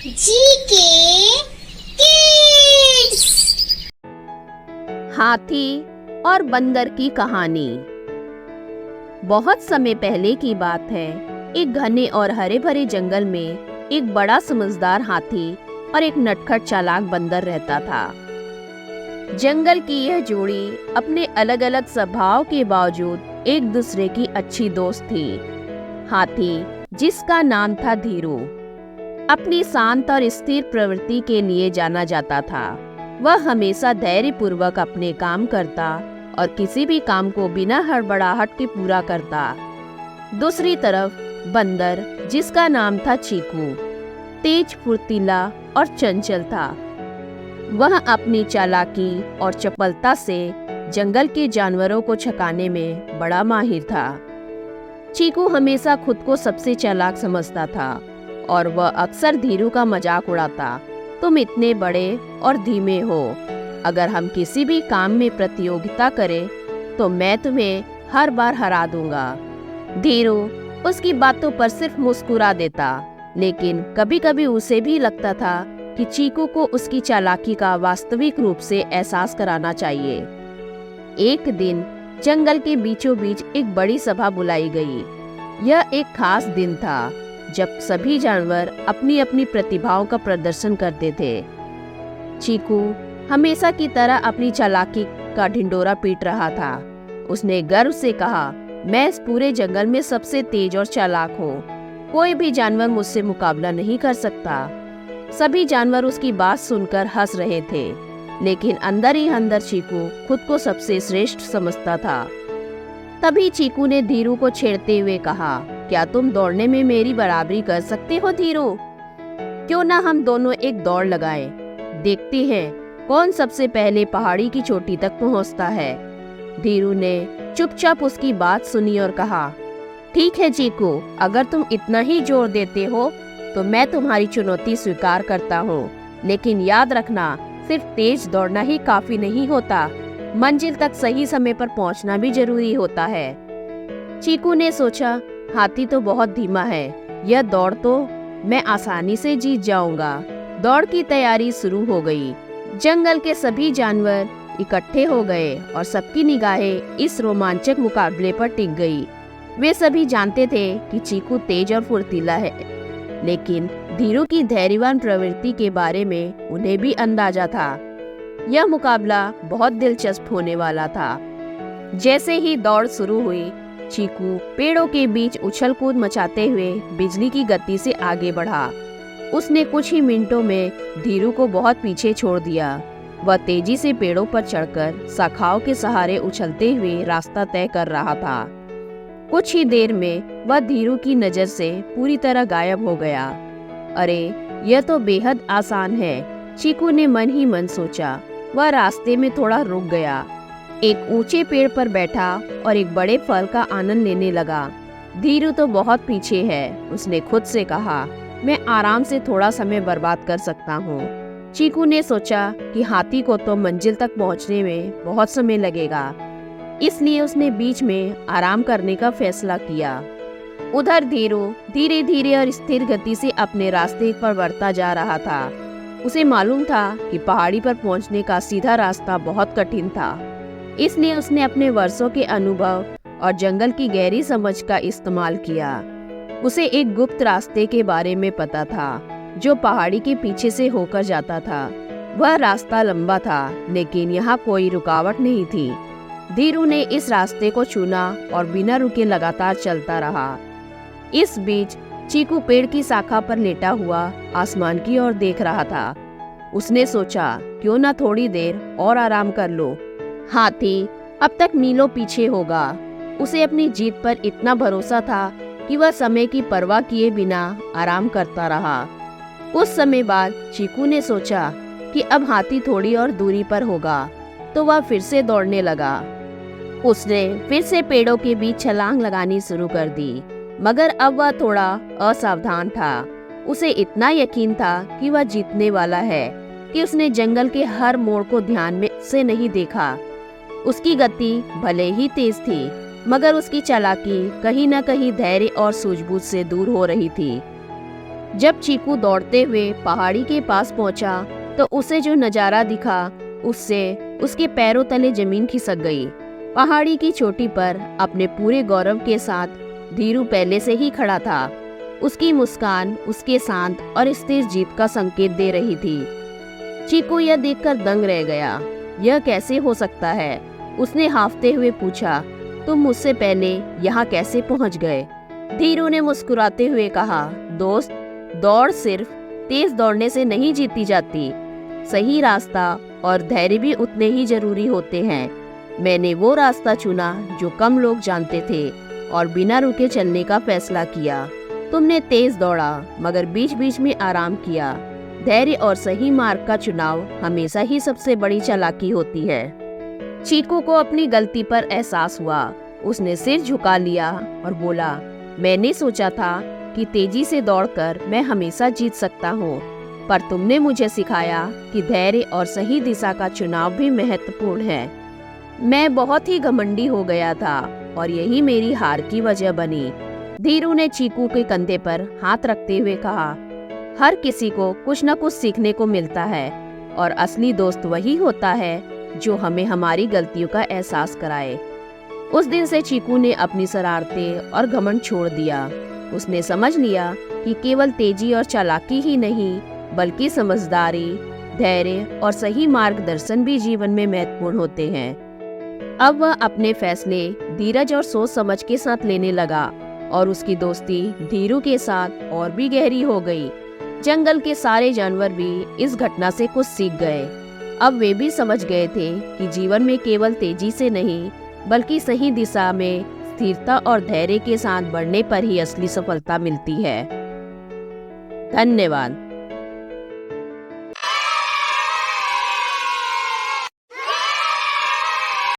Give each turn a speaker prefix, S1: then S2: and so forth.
S1: GK kids.
S2: हाथी और बंदर की कहानी। बहुत समय पहले की बात है। एक घने और हरे भरे जंगल में एक बड़ा समझदार हाथी और एक नटखट चालाक बंदर रहता था। जंगल की यह जोड़ी अपने अलग अलग स्वभाव के बावजूद एक दूसरे की अच्छी दोस्त थी। हाथी, जिसका नाम था धीरू, अपनी शांत और स्थिर प्रवृत्ति के लिए जाना जाता था। वह हमेशा धैर्यपूर्वक अपने काम करता और किसी भी काम को बिना हड़बड़ाहट के पूरा करता। दूसरी तरफ बंदर, जिसका नाम था चीकू, तेज, फुर्तीला और चंचल था। वह अपनी चालाकी और चपलता से जंगल के जानवरों को छकाने में बड़ा माहिर था। चीकू हमेशा खुद को सबसे चालाक समझता था और वह अक्सर धीरू का मजाक उड़ाता। तुम इतने बड़े और धीमे हो, अगर हम किसी भी काम में प्रतियोगिता करें तो मैं तुम्हें हर बार हरा दूंगा। धीरू उसकी बातों पर सिर्फ मुस्कुरा देता, लेकिन कभी कभी उसे भी लगता था कि चीकू को उसकी चालाकी का वास्तविक रूप से एहसास कराना चाहिए। एक दिन जंगल के बीचों बीच एक बड़ी सभा बुलाई गई। यह एक खास दिन था जब सभी जानवर अपनी अपनी प्रतिभाओं का प्रदर्शन करते थे। चीकू हमेशा की तरह अपनी चालाकी का ढिंडोरा पीट रहा था। उसने गर्व से कहा, मैं इस पूरे जंगल में सबसे तेज और चालाक हूँ। कोई भी जानवर मुझसे मुकाबला नहीं कर सकता। सभी जानवर उसकी बात सुनकर हंस रहे थे, लेकिन अंदर ही अंदर चीकू खुद को सबसे श्रेष्ठ समझता था। तभी चीकू ने धीरू को छेड़ते हुए कहा, क्या तुम दौड़ने में मेरी बराबरी कर सकते हो धीरू? क्यों ना हम दोनों एक दौड़ लगाएं। देखते हैं कौन सबसे पहले पहाड़ी की चोटी तक पहुंचता है। धीरू ने चुपचाप उसकी बात सुनी और कहा, ठीक है चीकू, अगर तुम इतना ही जोर देते हो तो मैं तुम्हारी चुनौती स्वीकार करता हूँ। लेकिन याद रखना, सिर्फ तेज दौड़ना ही काफी नहीं होता, मंजिल तक सही समय पर पहुँचना भी जरूरी होता है। चीकू ने सोचा, हाथी तो बहुत धीमा है, यह दौड़ तो मैं आसानी से जीत जाऊंगा। दौड़ की तैयारी शुरू हो गई। जंगल के सभी जानवर इकट्ठे हो गए और सबकी निगाहें इस रोमांचक मुकाबले पर टिक गई। वे सभी जानते थे कि चीकू तेज और फुर्तीला है, लेकिन धीरू की धैर्यवान प्रवृत्ति के बारे में उन्हें भी अंदाजा था। यह मुकाबला बहुत दिलचस्प होने वाला था। जैसे ही दौड़ शुरू हुई, चीकू पेड़ों के बीच उछल कूद मचाते हुए बिजली की गति से आगे बढ़ा। उसने कुछ ही मिनटों में धीरू को बहुत पीछे छोड़ दिया। वह तेजी से पेड़ों पर चढ़कर शाखाओं के सहारे उछलते हुए रास्ता तय कर रहा था। कुछ ही देर में वह धीरू की नजर से पूरी तरह गायब हो गया। अरे, यह तो बेहद आसान है, चीकू ने मन ही मन सोचा। वह रास्ते में थोड़ा रुक गया, एक ऊंचे पेड़ पर बैठा और एक बड़े फल का आनंद लेने लगा। धीरू तो बहुत पीछे है, उसने खुद से कहा, मैं आराम से थोड़ा समय बर्बाद कर सकता हूँ। चीकू ने सोचा कि हाथी को तो मंजिल तक पहुँचने में बहुत समय लगेगा, इसलिए उसने बीच में आराम करने का फैसला किया। उधर धीरू धीरे धीरे और स्थिर गति से अपने रास्ते पर बढ़ता जा रहा था। उसे मालूम था कि पहाड़ी पर पहुँचने का सीधा रास्ता बहुत कठिन था, इसलिए उसने अपने वर्षों के अनुभव और जंगल की गहरी समझ का इस्तेमाल किया। उसे एक गुप्त रास्ते के बारे में पता था, जो पहाड़ी के पीछे से होकर जाता था। वह रास्ता लंबा था, लेकिन यहाँ कोई रुकावट नहीं थी। धीरू ने इस रास्ते को चुना और बिना रुके लगातार चलता रहा। इस बीच चीकू पेड़ की शाखा पर लेटा हुआ आसमान की ओर देख रहा था। उसने सोचा, क्यों ना थोड़ी देर और आराम कर लो। हाथी अब तक मीलों पीछे होगा। उसे अपनी जीत पर इतना भरोसा था कि वह समय की परवाह किए बिना आराम करता रहा। कुछ समय बाद चीकू ने सोचा कि अब हाथी थोड़ी और दूरी पर होगा, तो वह फिर से दौड़ने लगा। उसने फिर से पेड़ों के बीच छलांग लगानी शुरू कर दी, मगर अब वह थोड़ा असावधान था। उसे इतना यकीन था कि वह जीतने वाला है कि उसने जंगल के हर मोड़ को ध्यान में से नहीं देखा। उसकी गति भले ही तेज थी, मगर उसकी चालाकी कहीं न कहीं धैर्य और सूझबूझ से दूर हो रही थी। जब चीकू दौड़ते हुए पहाड़ी के पास पहुंचा तो उसे जो नजारा दिखा उससे उसके पैरों तले जमीन खिसक गई। पहाड़ी की चोटी पर अपने पूरे गौरव के साथ धीरू पहले से ही खड़ा था। उसकी मुस्कान उसके शांत और स्थिर जीत का संकेत दे रही थी। चीकू यह देखकर दंग रह गया। यह कैसे हो सकता है? उसने हांफते हुए पूछा, तुम मुझसे पहले यहाँ कैसे पहुँच गए? धीरू ने मुस्कुराते हुए कहा, दोस्त, दौड़ सिर्फ तेज दौड़ने से नहीं जीती जाती। सही रास्ता और धैर्य भी उतने ही जरूरी होते हैं। मैंने वो रास्ता चुना जो कम लोग जानते थे और बिना रुके चलने का फैसला किया। तुमने तेज दौड़ा मगर बीच बीच में आराम किया। धैर्य और सही मार्ग का चुनाव हमेशा ही सबसे बड़ी चालाकी होती है। चीकू को अपनी गलती पर एहसास हुआ। उसने सिर झुका लिया और बोला, मैंने सोचा था कि तेजी से दौड़कर मैं हमेशा जीत सकता हूँ, पर तुमने मुझे सिखाया कि धैर्य और सही दिशा का चुनाव भी महत्वपूर्ण है। मैं बहुत ही घमंडी हो गया था और यही मेरी हार की वजह बनी। धीरू ने चीकू के कंधे पर हाथ रखते हुए कहा, हर किसी को कुछ न कुछ सीखने को मिलता है और असली दोस्त वही होता है जो हमें हमारी गलतियों का एहसास कराए। उस दिन से चीकू ने अपनी शरारतें और घमंड छोड़ दिया। उसने समझ लिया कि केवल तेजी और चालाकी ही नहीं बल्कि समझदारी, धैर्य और सही मार्गदर्शन भी जीवन में महत्वपूर्ण होते हैं। अब वह अपने फैसले धीरज और सोच समझ के साथ लेने लगा और उसकी दोस्ती धीरू के साथ और भी गहरी हो गई। जंगल के सारे जानवर भी इस घटना से कुछ सीख गए। अब वे भी समझ गए थे कि जीवन में केवल तेजी से नहीं बल्कि सही दिशा में स्थिरता और धैर्य के साथ बढ़ने पर ही असली सफलता मिलती है। धन्यवाद।